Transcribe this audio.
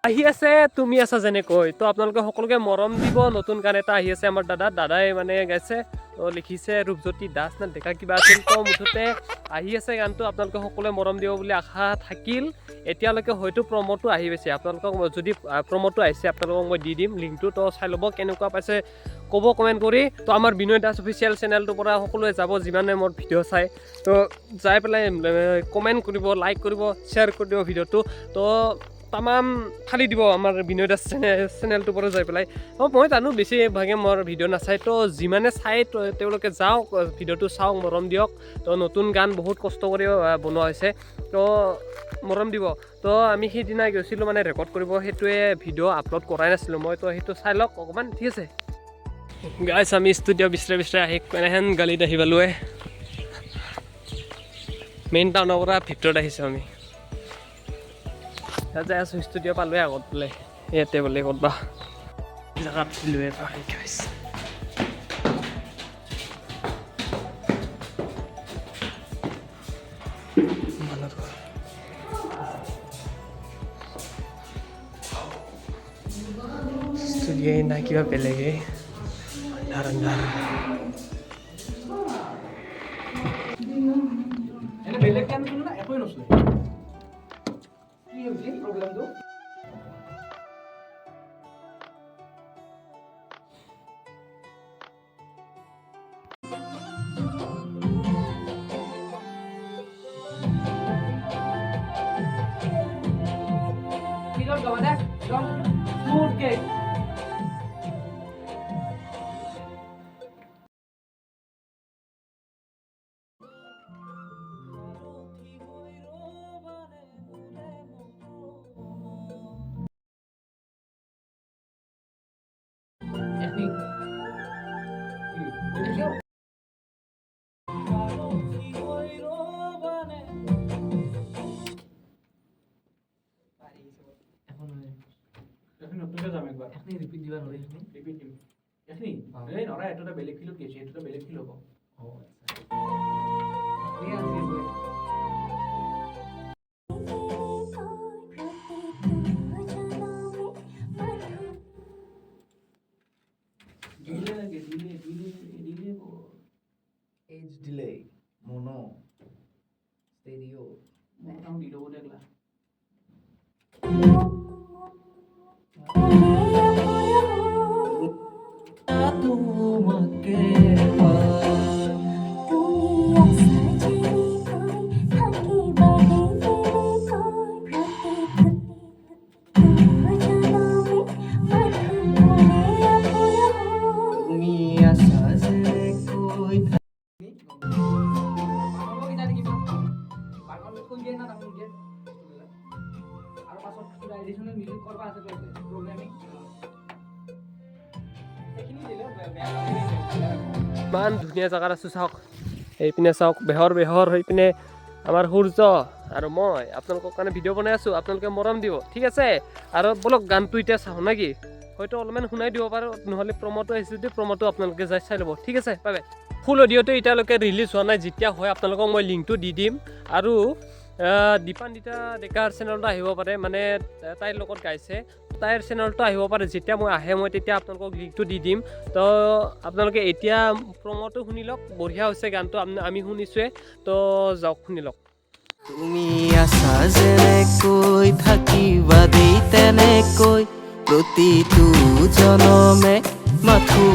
আহি আছে তুমি আছা যেনেকৈ তো আপোনালোকে সকলোকে মৰম দিব নতুন গান এটা আহি আছে আমাৰ দাদাই মানে গাইছে তো লিখিছে ৰূপজ্যোতি দাস না ডেকা কিবা আছিল তো মুঠতে আহি আছে গানটো আপোনালোকে সকলোৱে মৰম দিব বুলি আশা থাকিল এতিয়ালৈকে হয়তো প্ৰমোটো আহি গৈছে আপোনালোকক যদি প্ৰমোটো আহিছে আপোনালোকক মই দি দিম লিংকটো তো চাই ল'ব কেনেকুৱা পাইছে ক'ব কমেণ্ট কৰি তো আমাৰ বিনয় দাস অফিচিয়েল চেনেলটোৰ পৰা সকলোৱে যাব যিমানে মোৰ ভিডিঅ' চাই তো যাই পেলাই কমেণ্ট কৰিব লাইক কৰিব শ্বেয়াৰ কৰি দিব ভিডিঅ'টো তো তামাম ফালি দিব আমাৰ বিনয় দাস চেনেলটোৰ পৰা যাই পেলাই মই জানো বেছিভাগে মোৰ ভিডিঅ' নাচাই তো যিমানে চাই তেওঁলোকে যাওক ভিডিঅ'টো চাওক মৰম দিয়ক তো নতুন গান বহুত কষ্ট কৰি বনোৱা হৈছে তো মৰম দিব তো আমি সেইদিনা গৈছিলোঁ মানে ৰেকৰ্ড কৰিব সেইটোৱে ভিডিঅ' আপলোড কৰাই নাছিলোঁ মই তো সেইটো চাই লওক অকণমান ঠিক আছে গাইছ আমি ষ্টুডিঅ' বিচৰাই আহি কেনেহেন গালিত আহি পালোৱে মেইন টাউনৰ পৰা ভিতৰত আহিছোঁ আমি যাই আছোঁ ষ্টুডিঅ' পালোৱে আগত বোলে ইয়াতে বোলে ক'তবা জেগাত দিলোৱে গাইছ ষ্টুডিঅ' না কিবা বেলেগে আন্ধাৰ বেলেগ কাম কৰিলে না একোৱে নচলে কি হৈছে প্ৰব্লেমটো কিজন গাবা দে একদম স্মুথ কেক রিপিট দিবা নরে রিপিট দিম এখনি এই নরা এটা বেলেগ ফিল গেছে এটা বেলেগ ফিল হবে ও আচ্ছা এই আছে ডিলে লাগে ডিলে এজ ডিলে মোনো স্টেরিও মোটাম ডিলে বলে একলা ইমান ধুনীয়া জেগাত আছোঁ চাওক সেইপিনে চাওক বেহৰ সেইপিনে আমাৰ সূৰ্য আৰু মই আপোনালোকৰ কাৰণে ভিডিঅ' বনাই আছোঁ আপোনালোকে মৰম দিব ঠিক আছে আৰু বলক গানটো এতিয়া চাওঁ নেকি হয়তো অলপমান শুনাই দিব পাৰোঁ নহ'লে প্ৰমোটো আহিছে যদি প্ৰমোটো আপোনালোকে যাই চাই ল'ব ঠিক আছে বাই বাই ফুল অডিঅ'টো এতিয়ালৈকে ৰিলিজ হোৱা নাই যেতিয়া হয় আপোনালোকক মই লিংকটো দি দিম আৰু দিপানৱিতা চেনেলটো আহিব পাৰে মানে তাইৰ লগত গাইছে তাইৰ চেনেলটো আহিব পাৰে যেতিয়া মই আহে মই তেতিয়া আপোনালোকক লিংকটো দি দিম তো আপোনালোকে এতিয়া প্ৰমোটো শুনি লওক বঢ়িয়া হৈছে গানটো আমি শুনিছোৱে তো যাওক শুনি লওক তুমি আছা যেনেকৈ থাকিবা দেই তেনেকৈ প্ৰতিটো জনমে মাথো